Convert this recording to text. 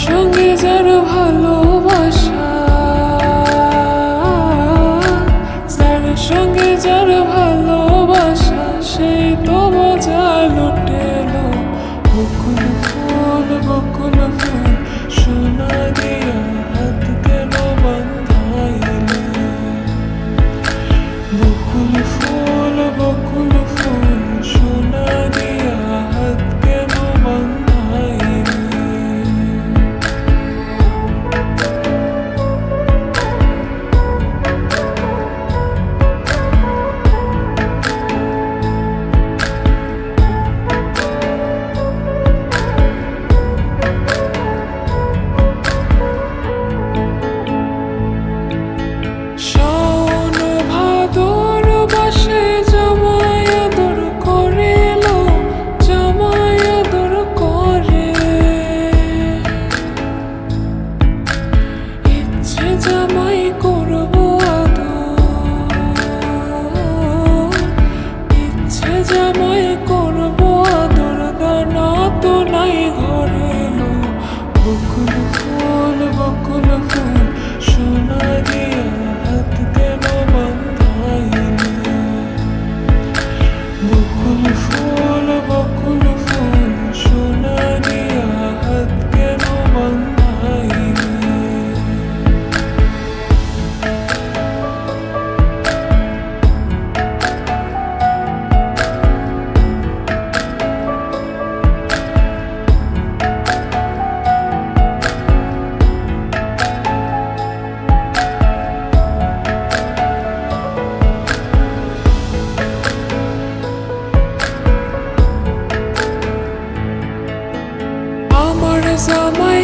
সঙ্গে যার ভালোবাসা, যার সঙ্গে যার ভালোবাসা, সেই তো মজা লুটেলো। বকুল ফুল সোনা দিয়া হাত কেন বান্ধাইলে? বকুল ফুল সোনা দিয়া হাত কেন বান্ধাইলে? শাওন ভাদর বাসে জামাই আদর করেলো, জামাই আদর করে। ইচ্ছে জামাই করবো আদর, ইচ্ছে জামাই করবো আদর, দানা তো নাই ঘরে লো। বকুল ফুল সোনা দিয়া হাত কেন বান্ধাইলে? বকুল ফুল সোনা দিয়া হাত কেন বান্ধাইলে? আমার জামাই